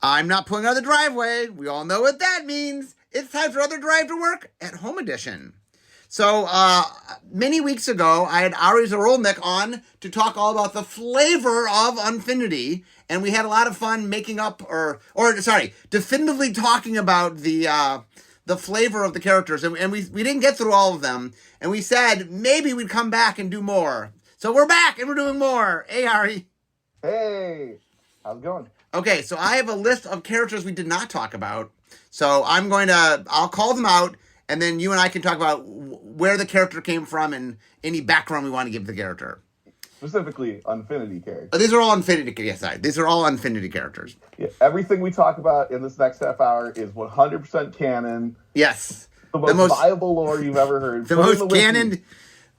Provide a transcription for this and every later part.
I'm not pulling out of the driveway. We all know what that means. It's time for another Drive to Work at Home edition. So, many weeks ago, I had Ari Zirulnik on to talk all about the flavor of Unfinity, and we had a lot of fun making up, definitively talking about the flavor of the characters, and we didn't get through all of them, and we said maybe we'd come back and do more. So we're back, and we're doing more. Hey, Ari. Hey, how's it going? Okay, so I have a list of characters we did not talk about. So I'll call them out, and then you and I can talk about where the character came from and any background we want to give the character. Specifically, Unfinity characters. These are all Unfinity. Yes, these are all Unfinity characters. Yeah, everything we talk about in this next half hour is 100% canon. Yes, The most viable lore you've ever heard. the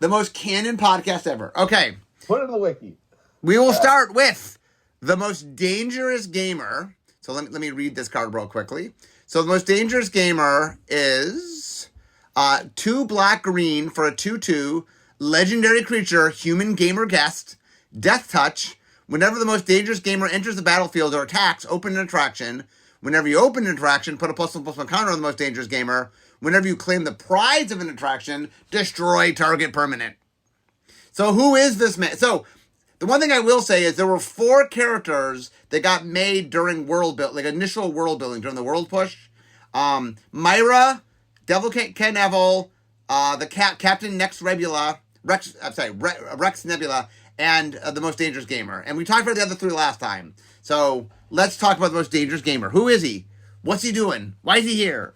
most canon podcast ever. Okay, put it in the wiki. We will start with the most dangerous gamer. So let me read this card real quickly. So the most dangerous gamer is 2 black-green for a 2/2 legendary creature, human gamer guest, death touch. Whenever the most dangerous gamer enters the battlefield or attacks, open an attraction. Whenever you open an attraction, put a +1/+1 counter on the most dangerous gamer. Whenever you claim the prize of an attraction, destroy target permanent. So who is this man? So the one thing I will say is there were 4 characters that got made during initial world building during the world push. Myra, Devil Ken Neville, the Captain Rex Nebula, and the most dangerous gamer. And we talked about the other 3 last time. So let's talk about the most dangerous gamer. Who is he? What's he doing? Why is he here?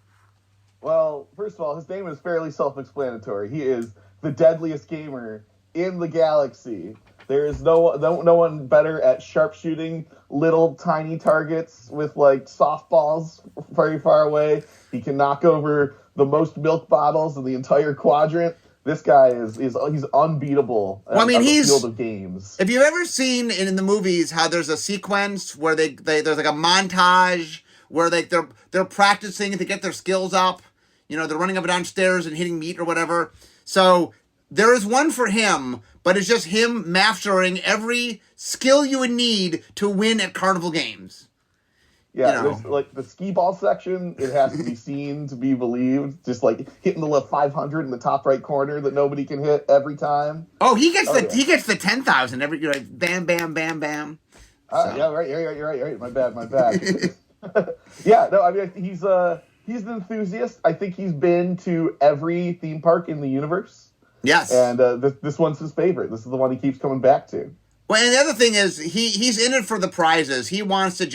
Well, first of all, his name is fairly self-explanatory. He is the deadliest gamer in the galaxy. There is no one better at sharpshooting little tiny targets with like softballs very far away. He can knock over the most milk bottles in the entire quadrant. This guy he's unbeatable. Well, I mean, the field of games. If you've ever seen in the movies how there's a sequence where there's like a montage where they're practicing to get their skills up. You know, they're running up and down stairs and hitting meat or whatever. So there is one for him, but it's just him mastering every skill you would need to win at carnival games. Yeah, there's like the skee ball section, it has to be seen to be believed. Just like hitting the left 500 in the top right corner that nobody can hit every time. Oh, he gets the 10,000 every bam, bam, bam, bam. Yeah, right. You're right. My bad. Yeah, no, I mean he's an enthusiast. I think he's been to every theme park in the universe. Yes. And this one's his favorite. This is the one he keeps coming back to. Well, and the other thing is he's in it for the prizes. He wants to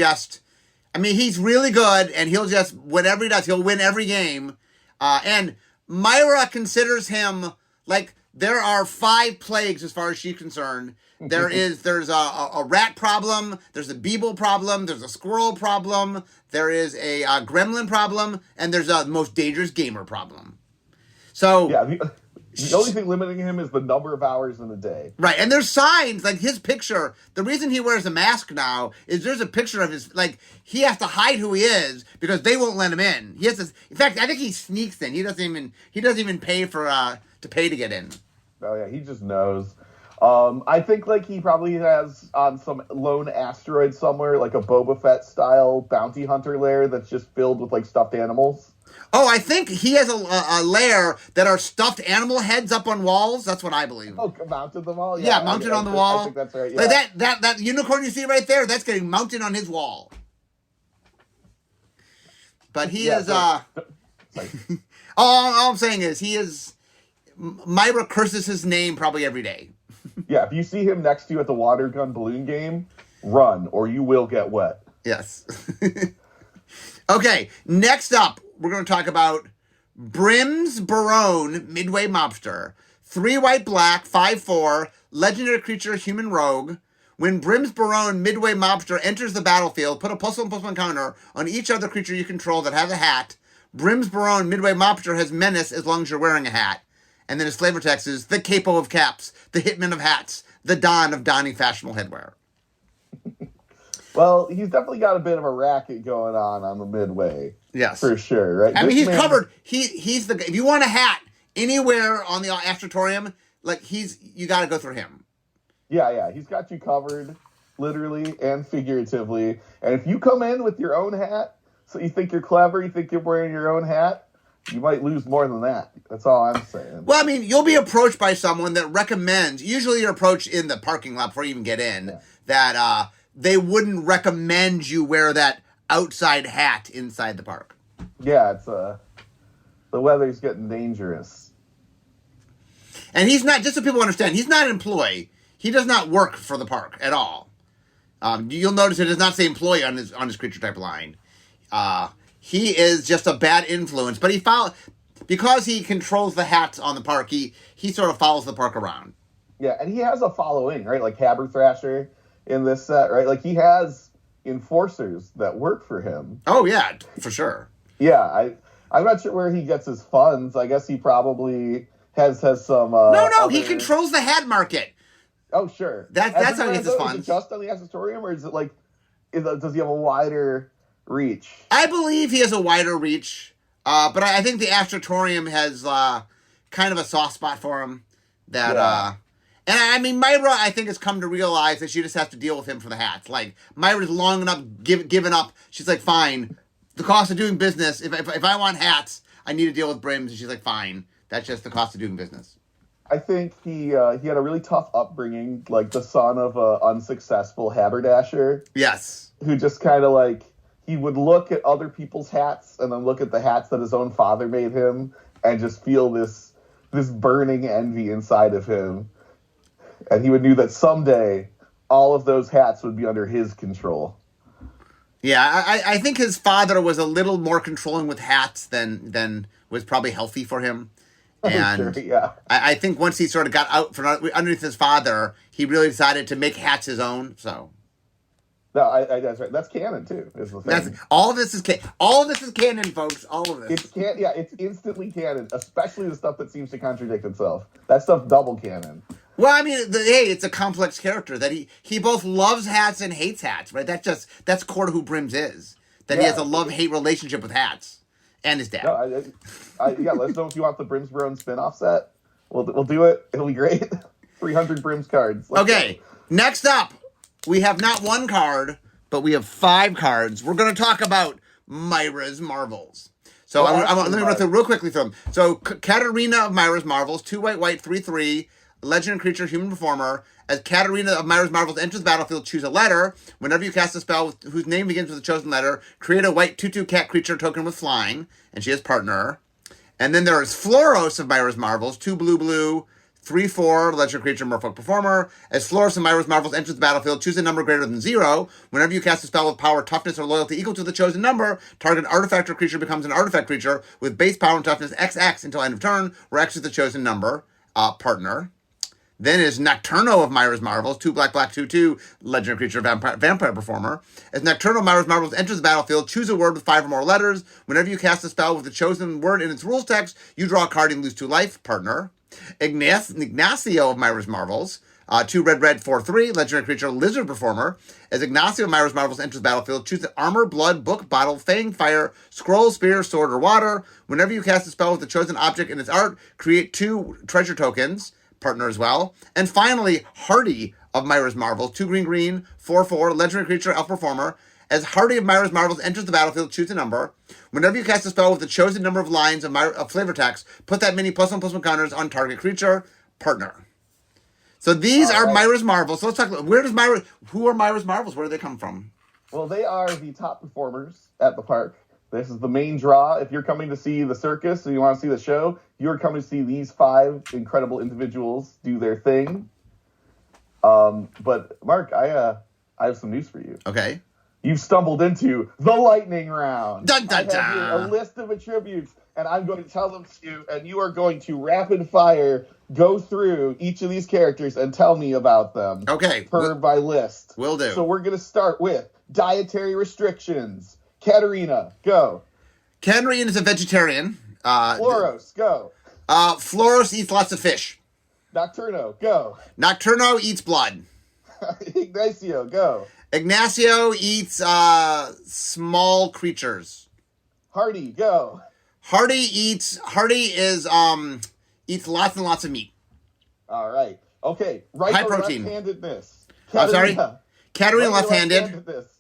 he's really good, and he'll just, whatever he does, he'll win every game. And Myra considers him, like, there are 5 plagues as far as she's concerned. There's a rat problem, there's a beetle problem, there's a squirrel problem, there is a gremlin problem, and there's a most dangerous gamer problem. So yeah, the only thing limiting him is the number of hours in a day. Right, and there's signs, like his picture. The reason he wears a mask now is there's a picture of his, like, he has to hide who he is because they won't let him in. He has to, in fact, I think he sneaks in. He doesn't even pay to pay to get in. Oh yeah, he just knows. I think like he probably has on some lone asteroid somewhere, like a Boba Fett style bounty hunter lair that's just filled with like stuffed animals. Oh, I think he has a lair that are stuffed animal heads up on walls. That's what I believe. Oh, mounted them all? Yeah, mounted on the wall. I think that's right, yeah. Like that unicorn you see right there, that's getting mounted on his wall. But he is... all I'm saying is Myra curses his name probably every day. Yeah, if you see him next to you at the water gun balloon game, run, or you will get wet. Yes. Okay, next up, we're going to talk about Brims Barone, Midway Mobster. 3 white black, 5/4, legendary creature, human rogue. When Brims Barone, Midway Mobster enters the battlefield, put a +1/+1 counter on each other creature you control that has a hat. Brims Barone, Midway Mobster has menace as long as you're wearing a hat. And then his flavor text is the capo of caps, the hitman of hats, the don of donning fashionable headwear. Well, he's definitely got a bit of a racket going on the Midway. Yes. For sure, right? I mean, he's covered. He's the... If you want a hat anywhere on the Aftertorium, like, you got to go through him. Yeah, he's got you covered. literally and figuratively. And if you come in with your own hat, so you think you're clever, you think you're wearing your own hat, you might lose more than that. That's all I'm saying. Well, I mean, you'll be approached by someone that recommends, usually you're approached in the parking lot before you even get in, that they wouldn't recommend you wear that outside hat inside the park. Yeah, it's the weather's getting dangerous. And he's not, just so people understand, he's not an employee. He does not work for the park at all. You'll notice it does not say employee on his creature type line. He is just a bad influence, but because he controls the hats on the park, he sort of follows the park around. Yeah, and he has a following, right? Like Haber Thrasher in this set, right? Like he has enforcers that work for him. Oh yeah, for sure. Yeah, I'm not sure where he gets his funds. I guess he probably has some. No, he controls the hat market. Oh sure, that's how he gets his funds. Is it just on the Accessorium, or is it like, does he have a wider reach? I believe he has a wider reach, but I think the Astrotorium has kind of a soft spot for him. And I mean, Myra, I think, has come to realize that she just has to deal with him for the hats. Like, Myra's long enough given up. She's like, fine, the cost of doing business. If I want hats, I need to deal with brims. And she's like, fine, that's just the cost of doing business. I think he had a really tough upbringing, like the son of an unsuccessful haberdasher. Yes. Who just kind of like, he would look at other people's hats and then look at the hats that his own father made him and just feel this burning envy inside of him. And he would knew that someday all of those hats would be under his control. Yeah, I think his father was a little more controlling with hats than was probably healthy for him. And sure, yeah. I think once he sort of got out from underneath his father, he really decided to make hats his own. So, no, that's right. That's canon too. Is the thing. All of this is canon, folks. All of this. It's instantly canon, especially the stuff that seems to contradict itself. That stuff double canon. Well, I mean, it's a complex character that he both loves hats and hates hats, right? That's core to who Brims is. That he has a love-hate relationship with hats and his dad. No, let us know if you want the Brims Barone spin-off set. We'll do it. It'll be great. 300 Brims cards. Let's go. Next up, we have not one card, but we have 5 cards. We're going to talk about Myra's Marvels. So let me run through real quickly through them. So Katarina of Myra's Marvels, 2 white, 3/3. Legendary creature, human performer. As Katarina of Myra's Marvels enters the battlefield, choose a letter. Whenever you cast a spell whose name begins with a chosen letter, create a white 2/2 cat creature token with flying, and she has partner. And then there is Floros of Myra's Marvels, 2 blue, 3/4, legendary creature, merfolk performer. As Floros of Myra's Marvels enters the battlefield, choose a number greater than 0. Whenever you cast a spell with power, toughness, or loyalty equal to the chosen number, target artifact or creature becomes an artifact creature with base power and toughness XX until end of turn, where X is the chosen number, partner. Then is Nocturno of Myra's Marvels, 2 black, 2/2, legendary creature, vampire performer. As Nocturno of Myra's Marvels enters the battlefield, choose a word with 5 or more letters. Whenever you cast a spell with the chosen word in its rules text, you draw a card and lose 2 life, partner. Ignacio of Myra's Marvels, 2 red, 4/3, legendary creature, lizard performer. As Ignacio of Myra's Marvels enters the battlefield, choose the armor, blood, book, bottle, fang, fire, scroll, spear, sword, or water. Whenever you cast a spell with the chosen object in its art, create 2 treasure tokens, partner as well. And finally, Hardy of Myra's Marvels, 2 green, 4/4, legendary creature, elf performer. As Hardy of Myra's Marvels enters the battlefield, choose a number. Whenever you cast a spell with the chosen number of lines of flavor text, put that many +1/+1 counters on target creature, partner. So these are Myra's Marvels. So let's talk about who are Myra's Marvels? Where do they come from? Well, they are the top performers at the park. This is the main draw. If you're coming to see the circus and you want to see the show, you're coming to see these 5 incredible individuals do their thing. But Mark, I have some news for you. Okay. You've stumbled into the lightning round. Dun, dun, dun. I have here a list of attributes, and I'm going to tell them to you, and you are going to rapid fire go through each of these characters and tell me about them. Okay. Per my list. Will do. So we're going to start with dietary restrictions. Katarina, go. Katarina is a vegetarian. Floros, go. Floros eats lots of fish. Nocturno, go. Nocturno eats blood. Ignacio, go. Ignacio eats small creatures. Hardy, go. Hardy eats lots and lots of meat. All right. Okay. Right High or protein. left-handedness. Sorry? Katarina Why are you left-handed. left-handed this?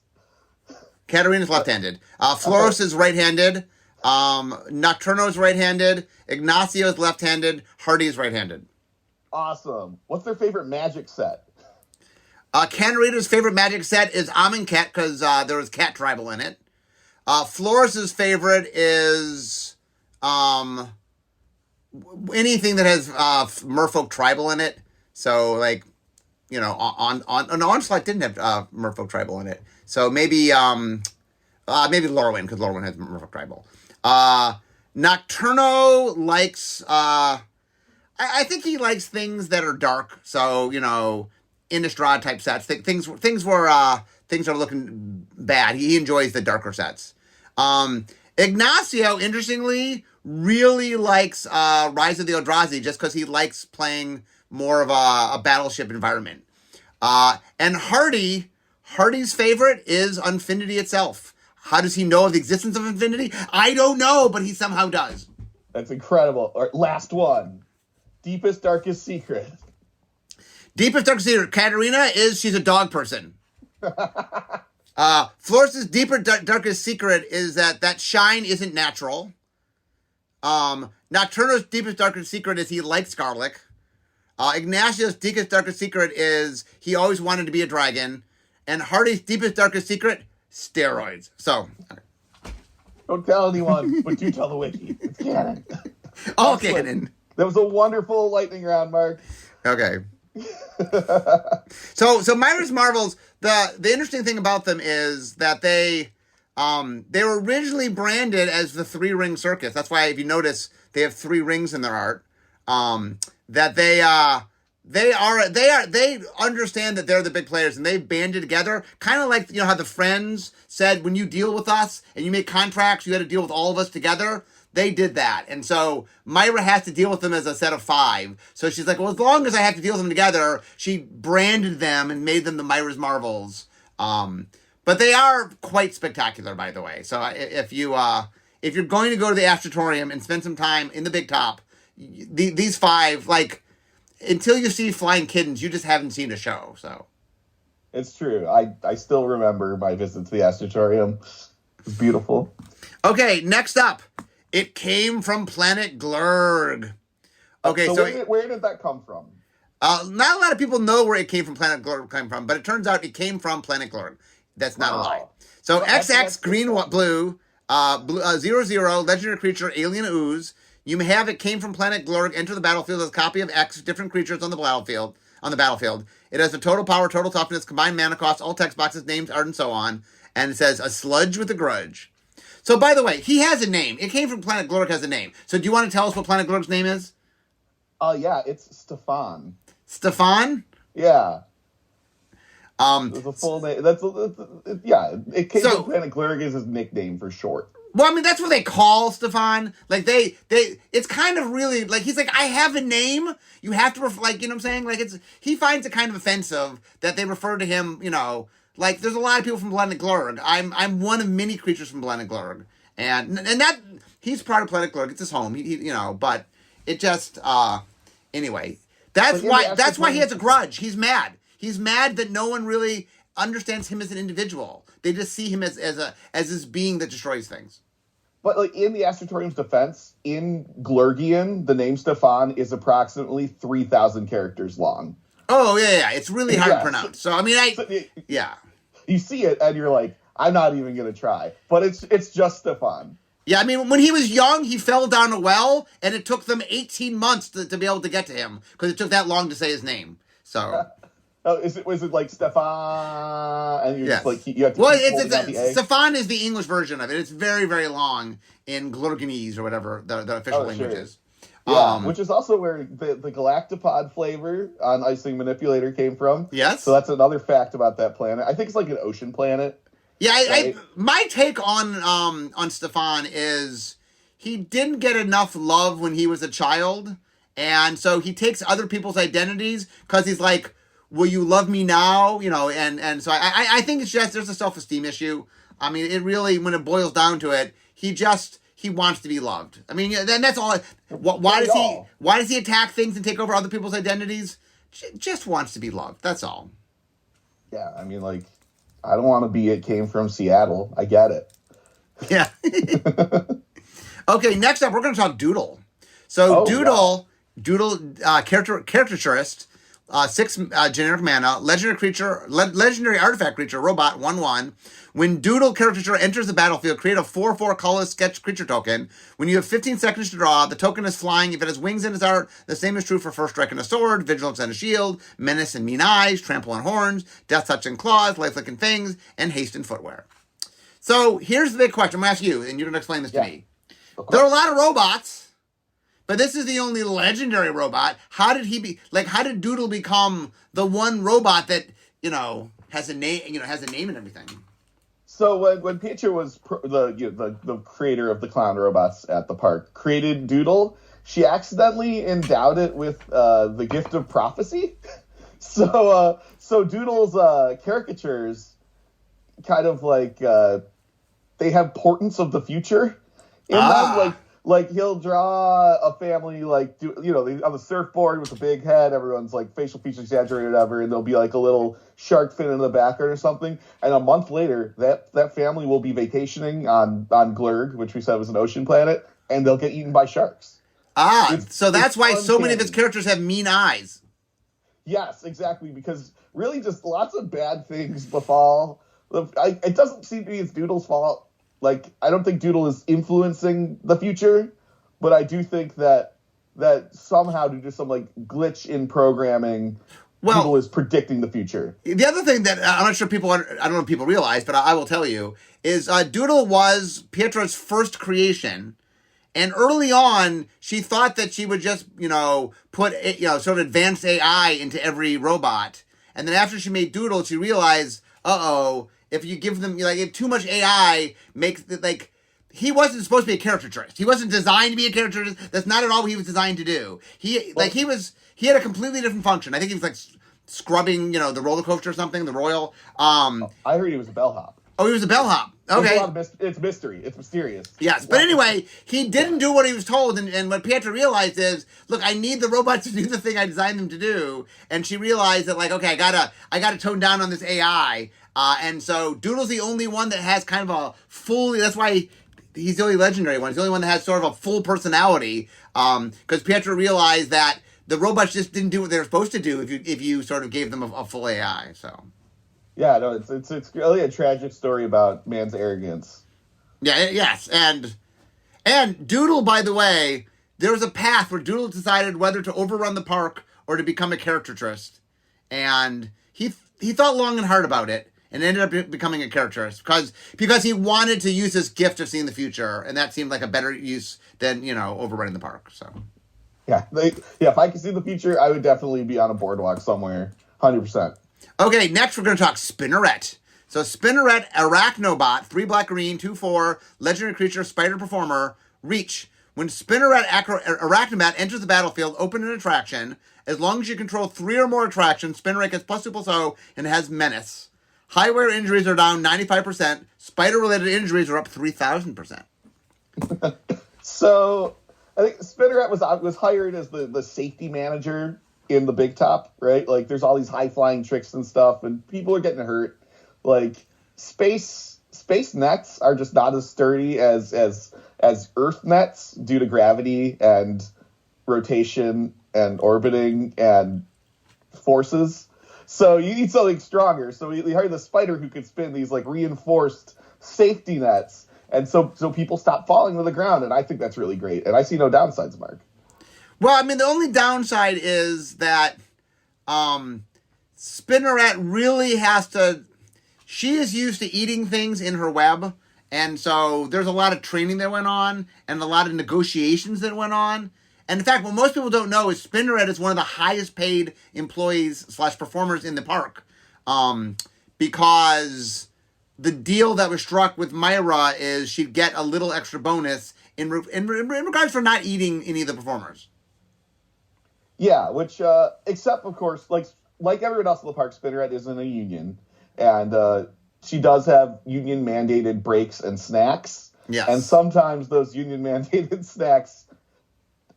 Katarina's left-handed. Floros is right-handed. Nocturno's right-handed. Ignacio's left-handed. Hardy's right-handed. Awesome. What's their favorite magic set? Katarina's favorite magic set is Amonkhet because there was cat tribal in it. Floris's favorite is anything that has merfolk tribal in it. So, like, you know, Onslaught didn't have merfolk tribal in it. So maybe Lorwyn, because Lorwyn has merfolk tribal. Nocturno likes, I think he likes things that are dark. So, you know, Innistrad type sets, things where things are looking bad. He enjoys the darker sets. Ignacio, interestingly, really likes Rise of the Eldrazi just because he likes playing more of a battleship environment. And Hardy's favorite is Unfinity itself. How does he know of the existence of Infinity? I don't know, but he somehow does. That's incredible. Or last one. Deepest, darkest secret. Deepest, darkest secret. Katarina she's a dog person. Floris's darkest secret is that shine isn't natural. Nocturno's deepest, darkest secret is he likes garlic. Ignacio's deepest, darkest secret is he always wanted to be a dragon. And Hardy's deepest, darkest secret, steroids. So. Don't tell anyone, but do tell the wiki. It's canon. All canon. That was a wonderful lightning round, Mark. Okay. So Myra's Marvels, the interesting thing about them is that they were originally branded as the 3-ring circus. That's why if you notice they have 3 rings in their art. That they understand that they're the big players and they've banded together, kind of like, you know, how the Friends said, when you deal with us and you make contracts, you had to deal with all of us together. They did that. And so Myra has to deal with them as a set of 5. So she's like, well, as long as I have to deal with them together, she branded them and made them the Myra's Marvels. But they are quite spectacular, by the way. So if you're going to go to the Astrotorium and spend some time in the Big Top, these 5, like, until you see Flying Kittens, you just haven't seen a show. So it's true. I still remember my visit to the Astrotorium. It's beautiful. Okay, next up. It came from Planet Glurg. Okay, so where did that come from? Not a lot of people know where it came from. Planet Glurg came from, but it turns out it came from Planet Glurg. That's not a lie. So XX green blue 0/0 legendary creature alien ooze. You may have it came from Planet Glurg. Enter the battlefield as a copy of X different creatures on the battlefield. It has a total power, total toughness, combined mana cost, all text boxes, names, art, and so on. And it says a sludge with a grudge. So, by the way, he has a name. It came from Planet Glurg has a name. So, do you want to tell us what Planet Glurg's name is? Yeah, it's Stefan. Stefan? Yeah. There's a full name. It came from Planet Glurg is his nickname for short. Well, I mean, that's what they call Stefan. Like, it's kind of really, like, he's like, I have a name. You have to, like, you know what I'm saying? Like, he finds it kind of offensive that they refer to him, you know, like, there's a lot of people from Planet Glurg. I'm one of many creatures from Planet Glurg. And that, he's part of Planet Glurg. It's his home, he you know, but it just, anyway. That's why he has a grudge. He's mad. He's mad that no one really understands him as an individual. They just see him as this being that destroys things. But, like, in the Astrotorium's defense, in Glurgian, the name Stefan is approximately 3,000 characters long. Oh, yeah. It's really hard to pronounce. So, I mean, yeah. You see it, and you're like, I'm not even going to try. But it's just Stefan. Yeah, I mean, when he was young, he fell down a well, and it took them 18 months to be able to get to him, because it took that long to say his name. So... was it like Stefan? And you're just like, you have to Stefan is the English version of it. It's very, very long in Glurganese or whatever the official language is. Yeah, which is also where the Galactopod flavor on Icing Manipulator came from. Yes. So that's another fact about that planet. I think it's like an ocean planet. Yeah, right? My take on Stefan is he didn't get enough love when he was a child, and so he takes other people's identities because he's like, will you love me now? You know, and so I think it's just, there's a self-esteem issue. I mean, it really, when it boils down to it, he wants to be loved. I mean, then that's all. Why does he attack things and take over other people's identities? Just wants to be loved. That's all. Yeah, I mean, like, I don't want to be It Came from Seattle. I get it. Yeah. Okay, next up, we're going to talk Doodle. So Oh, Doodle, caricaturist, 6 generic mana, legendary artifact creature, robot, 1/1. When Doodle caricature enters the battlefield, create a 4/4 colorless sketch creature token. When you have 15 seconds to draw, the token is flying. If it has wings in its art, the same is true for First Strike and a Sword, Vigilance and a Shield, Menace and Mean Eyes, Trample and Horns, Death Touch and Claws, Lifelink and Fangs, and Haste and Footwear. So here's the big question. I'm going to ask you, and you're going to explain this to me. There are a lot of robots, but this is the only legendary robot. How did Doodle become the one robot that, has a name, has a name and everything? So when Pietro was the creator of the clown robots at the park, created Doodle, she accidentally endowed it with the gift of prophecy. So Doodle's caricatures kind of like they have portents of the future in them. Like he'll draw a family like on the surfboard with a big head, everyone's like facial features exaggerated or whatever, and there'll be like a little shark fin in the background or something. And a month later, that family will be vacationing on Glurg, which we said was an ocean planet, and they'll get eaten by sharks. So that's why so many of his characters have mean eyes. Yes, exactly, because really just lots of bad things befall. It doesn't seem to be it's Doodle's fault. Like, I don't think Doodle is influencing the future, but I do think that somehow due to some like glitch in programming, Doodle is predicting the future. The other thing that I'm not sure I don't know if people realize, but I will tell you, is Doodle was Pietro's first creation. And early on, she thought that she would just, put, sort of advanced AI into every robot. And then after she made Doodle, she realized, if you give them, if too much AI makes it, he wasn't supposed to be a caricaturist. He wasn't designed to be a caricaturist. That's not at all what he was designed to do. He had a completely different function. I think he was scrubbing, the roller coaster or something, the Royal. I heard he was a bellhop. Oh, he was a bellhop. Okay. It's mystery. It's mysterious. Yes, but anyway, he didn't do what he was told, and what Pietro realized is, look, I need the robots to do the thing I designed them to do, and she realized that, I gotta tone down on this AI, and so Doodle's the only one that has kind of a fully, that's why he's the only legendary one, he's the only one that has sort of a full personality, because Pietro realized that the robots just didn't do what they were supposed to do if you sort of gave them a full AI, so... Yeah, no, it's really a tragic story about man's arrogance. Yeah, yes, and Doodle, by the way, there was a path where Doodle decided whether to overrun the park or to become a caricaturist, and he thought long and hard about it, and ended up becoming a caricaturist because he wanted to use his gift of seeing the future, and that seemed like a better use than overrunning the park. So, yeah, if I could see the future, I would definitely be on a boardwalk somewhere, 100%. Okay, next we're going to talk Spinneret. So Spinneret, Arachnobot, 3 black green, 2/4, legendary creature, spider performer, reach. When Spinneret Arachnobot enters the battlefield, open an attraction. As long as you control 3 or more attractions, Spinneret gets +2/+0 and has menace. Highware injuries are down 95%. Spider-related injuries are up 3,000%. So I think Spinneret was hired as the safety manager in the Big Top, right? Like, there's all these high-flying tricks and stuff, and people are getting hurt. Like, space nets are just not as sturdy as Earth nets due to gravity and rotation and orbiting and forces. So you need something stronger. So we hired the spider who could spin these, reinforced safety nets, and so people stop falling to the ground, and I think that's really great. And I see no downsides, Mark. Well, I mean, the only downside is that Spinneret really has to... She is used to eating things in her web, and so there's a lot of training that went on and a lot of negotiations that went on. And in fact, what most people don't know is Spinneret is one of the highest paid employees / performers in the park, because the deal that was struck with Myra is she'd get a little extra bonus in regards for not eating any of the performers. Yeah, which, except, of course, like everyone else in the park, Spinneret is in a union, and she does have union-mandated breaks and snacks. Yes. And sometimes those union-mandated snacks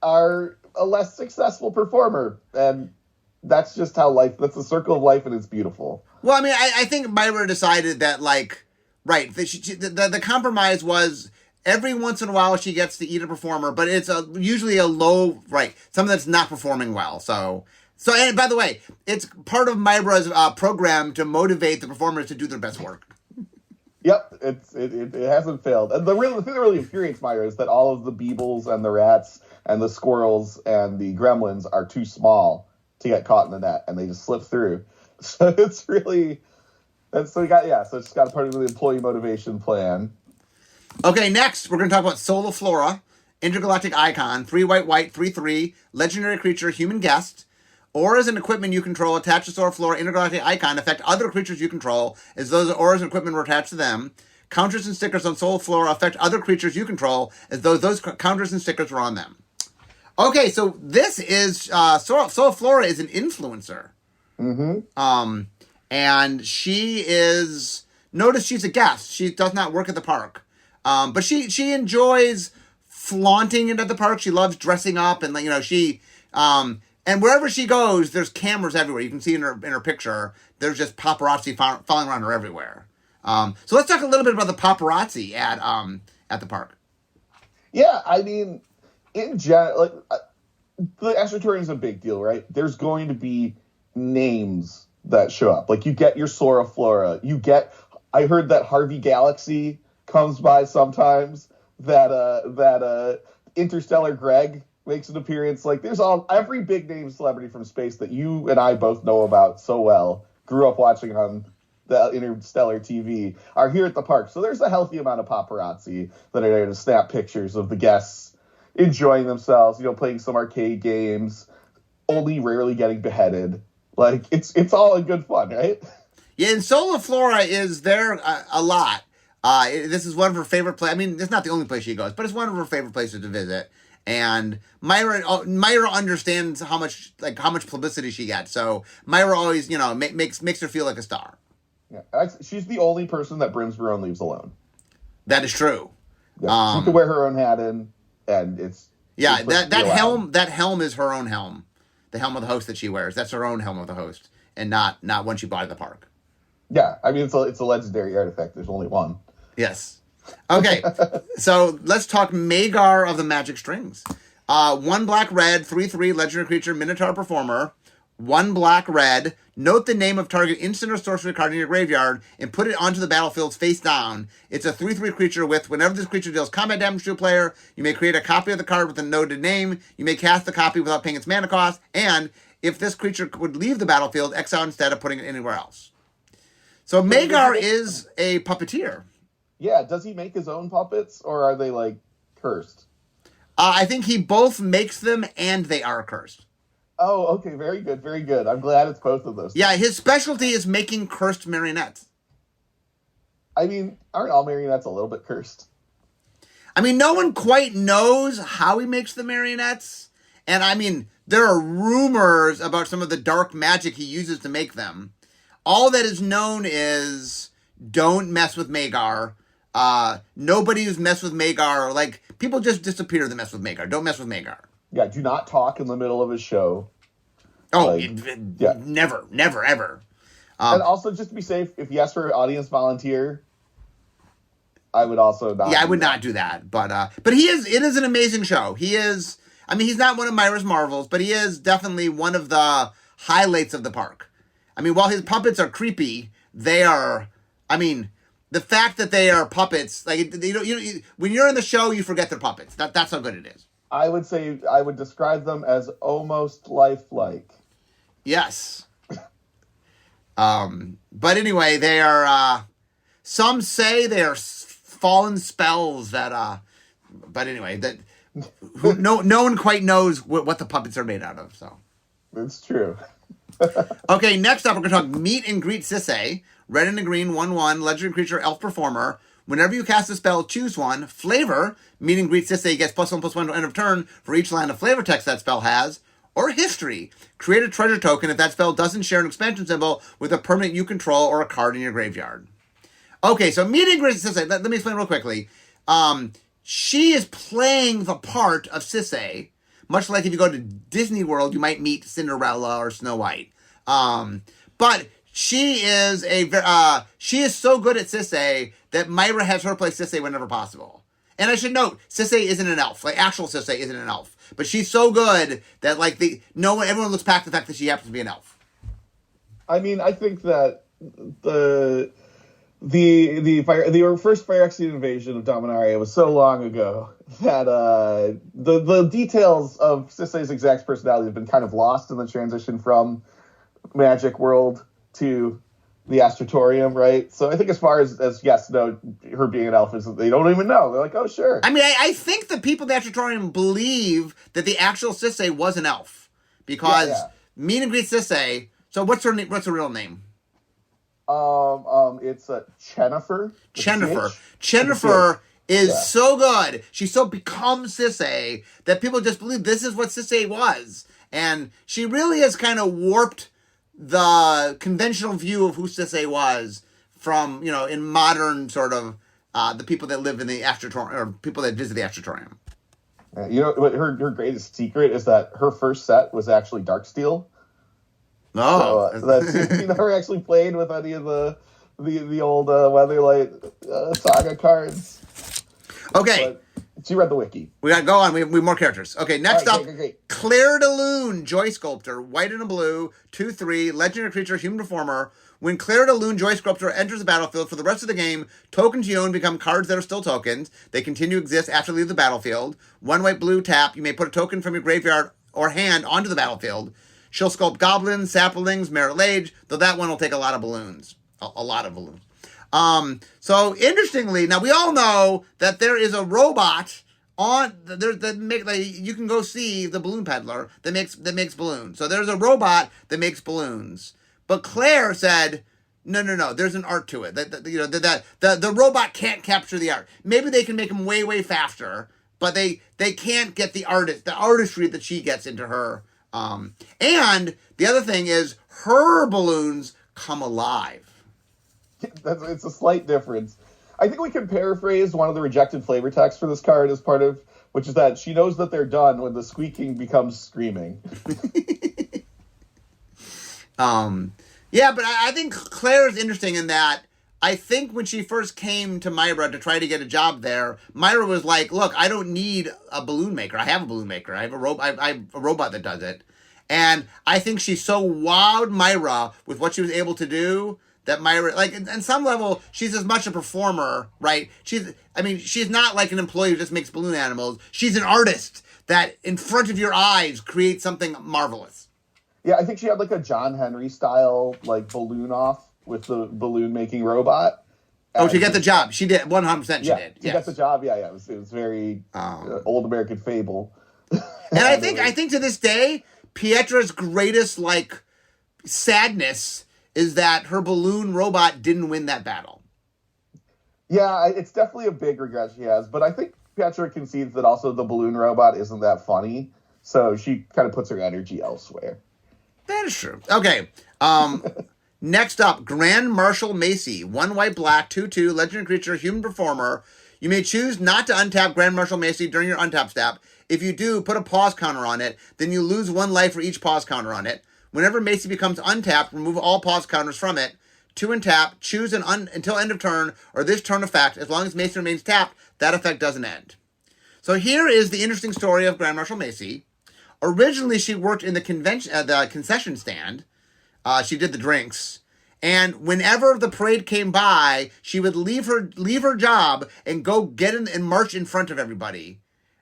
are a less successful performer, and that's just how that's the circle of life, and it's beautiful. Well, I mean, I think Myra decided that, like, right, the compromise was every once in a while she gets to eat a performer, but it's usually a low, right, something that's not performing well. So, and by the way, it's part of Myra's program to motivate the performers to do their best work. Yep, it hasn't failed. And the thing that really infuriates Myra is that all of the beebles and the rats and the squirrels and the gremlins are too small to get caught in the net, and they just slip through. So it's really, and so it's got a part of the employee motivation plan. Okay, next we're going to talk about Solar Flora, intergalactic icon, 3 white, 3/3, legendary creature, human guest. Auras and equipment you control attached to Solar Flora intergalactic icon affect other creatures you control as those auras and equipment were attached to them. Counters and stickers on Solar Flora affect other creatures you control as though those counters and stickers were on them. Okay, so this is Solar Flora is an influencer. Mm-hmm. And she is, notice she's a guest. She does not work at the park. But she enjoys flaunting it at the park. She loves dressing up and, and wherever she goes, there's cameras everywhere. You can see in her picture, there's just paparazzi following around her everywhere. So let's talk a little bit about the paparazzi at the park. Yeah, I mean, in general, the astroturning is a big deal, right? There's going to be names that show up. Like, you get your Sora Flora. I heard that Harvey Galaxy comes by sometimes. That Interstellar Greg makes an appearance. Like, there's every big name celebrity from space that you and I both know about so well, grew up watching on the Interstellar TV, are here at the park. So there's a healthy amount of paparazzi that are there to snap pictures of the guests enjoying themselves, playing some arcade games, only rarely getting beheaded. Like, it's all in good fun, right? Yeah, and Solar Flora is there a lot. This is one of her favorite places. I mean, it's not the only place she goes, but it's one of her favorite places to visit. And Myra understands how much publicity she gets. So Myra always, makes her feel like a star. Yeah, she's the only person that brings her own leaves alone. That is true. Yeah, she can wear her own hat in, and it's that helm is her own helm. The helm of the host that she wears, that's her own helm of the host, and not one she bought at the park. Yeah, I mean, it's a legendary artifact. There's only one. Yes. Okay, so let's talk Magar of the Magic Strings. 1 black red, 3/3 legendary creature, Minotaur performer. 1 black red. Note the name of target instant or sorcery card in your graveyard and put it onto the battlefield face down. It's a 3/3 creature with, whenever this creature deals combat damage to a player, you may create a copy of the card with a noted name. You may cast the copy without paying its mana cost. And if this creature would leave the battlefield, exile instead of putting it anywhere else. So Magar is a puppeteer. Yeah, does he make his own puppets, or are they, cursed? I think he both makes them and they are cursed. Oh, okay, very good, very good. I'm glad it's both of those. Yeah, his specialty is making cursed marionettes. I mean, aren't all marionettes a little bit cursed? I mean, no one quite knows how he makes the marionettes. And I mean, there are rumors about some of the dark magic he uses to make them. All that is known is don't mess with Magar. Nobody who's messed with Magar, people just disappear that mess with Magar. Don't mess with Magar. Yeah, do not talk in the middle of his show. Oh, never, ever. And also, just to be safe, if you ask for an audience volunteer, I would also not. Yeah, I would not do that. But it is an amazing show. He is, I mean, he's not one of Myra's marvels, but he is definitely one of the highlights of the park. I mean, while his puppets are creepy, they are, I mean, the fact that they are puppets, when you're in the show, you forget they're puppets. That's how good it is. I would describe them as almost lifelike. Yes. But anyway, they are, some say they are fallen spells that, but anyway, no one quite knows what the puppets are made out of, so. It's true. Okay, next up, we're going to talk Meet and Greet Sisay. Red and a green, 1/1, legendary creature, elf performer. Whenever you cast a spell, choose one. Flavor, Meet and Greet Sisay gets +1/+1 to end of turn for each line of flavor text that spell has. Or history, create a treasure token if that spell doesn't share an expansion symbol with a permanent you control or a card in your graveyard. Okay, so Meet and Greet Sisay, let me explain real quickly. She is playing the part of Sisay, much like if you go to Disney World, you might meet Cinderella or Snow White. But she is she is so good at Sisay that Myra has her play Sisay whenever possible. And I should note, Sisay isn't an elf. Like, actual Sisay isn't an elf. But she's so good that, like, everyone looks past the fact that she happens to be an elf. I mean, I think that the first Phyrexian invasion of Dominaria was so long ago that the details of Sisay's exact personality have been kind of lost in the transition from Magic World to the Astratorium, right? So I think as far as yes, no, her being an elf is, they don't even know. They're like, oh, sure. I mean, I think the people of the Astratorium believe that the actual Sisay was an elf. Because meet and greet Sisay. So what's her real name? It's Chennifer. Chennifer is so good. She so becomes Sisay that people just believe this is what Sisay was. And she really has kind of warped the conventional view of who Sisay was from, in modern sort of the people that live in the Astratorium, or people that visit the Astratorium. What her greatest secret is that her first set was actually Darksteel. Oh, so, that's you never actually played with any of the old Weatherlight Saga cards. Okay. But she read the wiki. We got to go on. We have more characters. Okay, next up, great. Claire de Lune, Joy Sculptor, white and a blue, 2/3, legendary creature, human performer. When Claire de Lune, Joy Sculptor enters the battlefield for the rest of the game, tokens you own become cards that are still tokens. They continue to exist after you leave the battlefield. 1 white, blue, tap. You may put a token from your graveyard or hand onto the battlefield. She'll sculpt goblins, saplings, merit age, though that one will take a lot of balloons. A lot of balloons. So interestingly, now we all know that there is a robot you can go see the balloon peddler that makes balloons. So there's a robot that makes balloons. But Claire said, no, there's an art to it. The robot can't capture the art. Maybe they can make them way, way faster, but they can't get the artistry that she gets into her. And the other thing is her balloons come alive. It's a slight difference. I think we can paraphrase one of the rejected flavor texts for this card as part of, which is that she knows that they're done when the squeaking becomes screaming. Yeah, but I think Claire is interesting in that I think when she first came to Myra to try to get a job there, Myra was like, look, I don't need a balloon maker. I have a balloon maker. I have a robot that does it. And I think she so wowed Myra with what she was able to do that Myra, like, on some level, she's as much a performer, right? She's not like an employee who just makes balloon animals. She's an artist that, in front of your eyes, creates something marvelous. Yeah, I think she had, like, a John Henry style, like, balloon off with the balloon making robot. And she got the job. She did. 100% she did. She got the job. Yeah. It was very old American fable. And I think to this day, Pietra's greatest, like, sadness is that her balloon robot didn't win that battle. Yeah, it's definitely a big regret she has. But I think Pietra concedes that also the balloon robot isn't that funny. So she kind of puts her energy elsewhere. That is true. Okay. Next up, Grand Marshal Macy. 1 white, black, 2/2, legendary creature, human performer. You may choose not to untap Grand Marshal Macy during your untap step. If you do, put a pause counter on it. Then you lose 1 life for each pause counter on it. Whenever Macy becomes untapped, remove all pause counters from it. 2 and tap, choose until end of turn, or this turn effect. As long as Macy remains tapped, that effect doesn't end. So here is the interesting story of Grand Marshal Macy. Originally, she worked in the concession stand. She did the drinks. And whenever the parade came by, she would leave her job and go get in and march in front of everybody.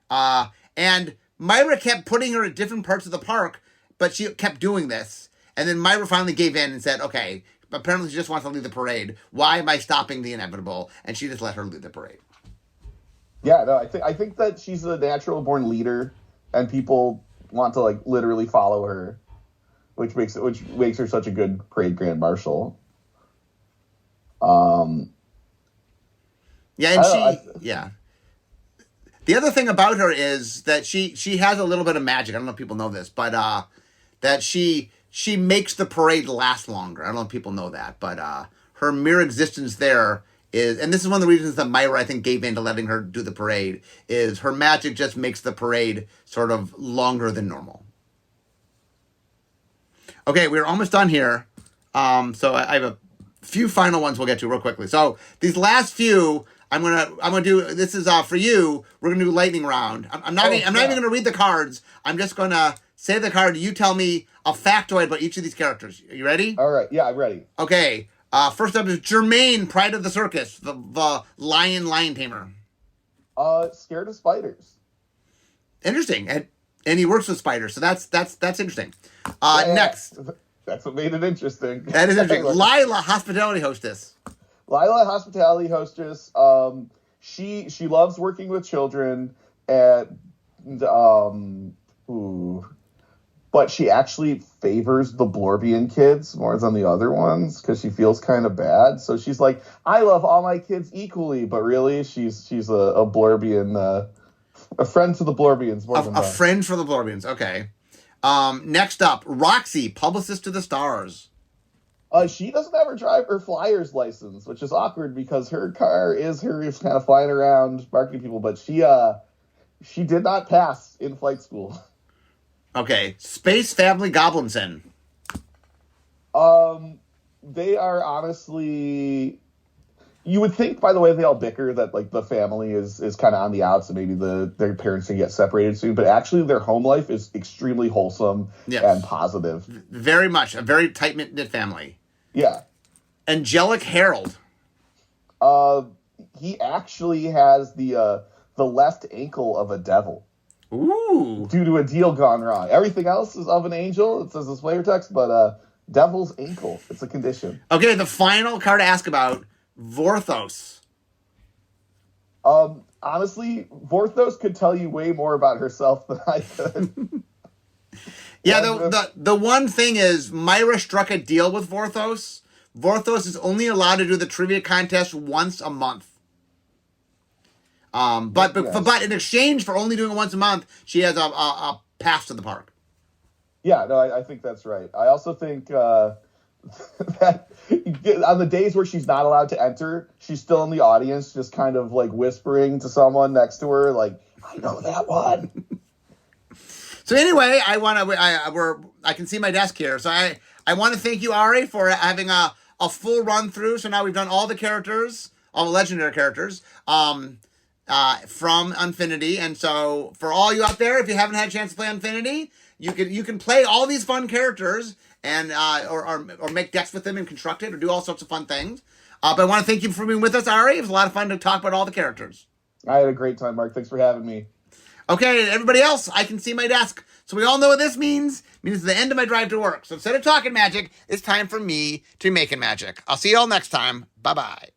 And Myra kept putting her at different parts of the park, but she kept doing this. And then Myra finally gave in and said, okay, apparently she just wants to lead the parade. Why am I stopping the inevitable? And she just let her lead the parade. Yeah, no, I think that she's a natural born leader, and people want to, like, literally follow her, which makes her such a good parade grand marshal. Yeah. The other thing about her is that she has a little bit of magic. I don't know if people know this, but that she makes the parade last longer. I don't know if people know that, but her mere existence there is, and this is one of the reasons that Myra, I think, gave in to letting her do the parade, is her magic just makes the parade sort of longer than normal. Okay, we're almost done here. So I have a few final ones we'll get to real quickly. So these last few, I'm gonna do. This is for you. We're gonna do lightning round. I'm not even gonna read the cards. I'm just gonna say the card. You tell me a factoid about each of these characters. Are you ready? All right. Yeah, I'm ready. Okay. First up is Jermaine, Pride of the Circus, the lion tamer. Scared of spiders. Interesting, and he works with spiders, so that's interesting. Next, that's what made it interesting. That is interesting. Lila, hospitality hostess. Lila, hospitality hostess. She loves working with children, and but she actually favors the Blorbian kids more than the other ones because she feels kind of bad. So she's like, I love all my kids equally, but really she's a Blorbian, a friend to the Blorbians more than a friend for the Blorbians. Okay. Next up, Roxy, publicist to the stars. She doesn't have her driver flyer's license, which is awkward because her car is kind of flying around marketing people, but she did not pass in flight school. Okay, Space Family Goblinson. They are honestly. You would think by the way they all bicker that like the family is kind of on the outs and maybe their parents can get separated soon, but actually their home life is extremely wholesome and positive. Very much a very tight-knit family. Yeah. Angelic Harold. He actually has the left ankle of a devil. Ooh. Due to a deal gone wrong. Everything else is of an angel. It says this flavor text, but devil's ankle. It's a condition. Okay, the final card to ask about, Vorthos. Honestly, Vorthos could tell you way more about herself than I could. Yeah, the one thing is Myra struck a deal with Vorthos. Vorthos is only allowed to do the trivia contest once a month. But in exchange for only doing it once a month, she has a pass to the park. Yeah, no, I think that's right. I also think that on the days where she's not allowed to enter, she's still in the audience, just kind of like whispering to someone next to her, like, I know that one. So anyway, I can see my desk here. So I want to thank you, Ari, for having a full run through. So now we've done all the characters, all the legendary characters, from Unfinity. And so for all you out there, if you haven't had a chance to play Unfinity, you can play all these fun characters and or make decks with them and construct it or do all sorts of fun things. But I want to thank you for being with us, Ari. It was a lot of fun to talk about all the characters. I had a great time, Mark. Thanks for having me. Okay, everybody else, I can see my desk. So we all know what this means. It means it's the end of my drive to work. So instead of talking magic, it's time for me to be making magic. I'll see you all next time. Bye-bye.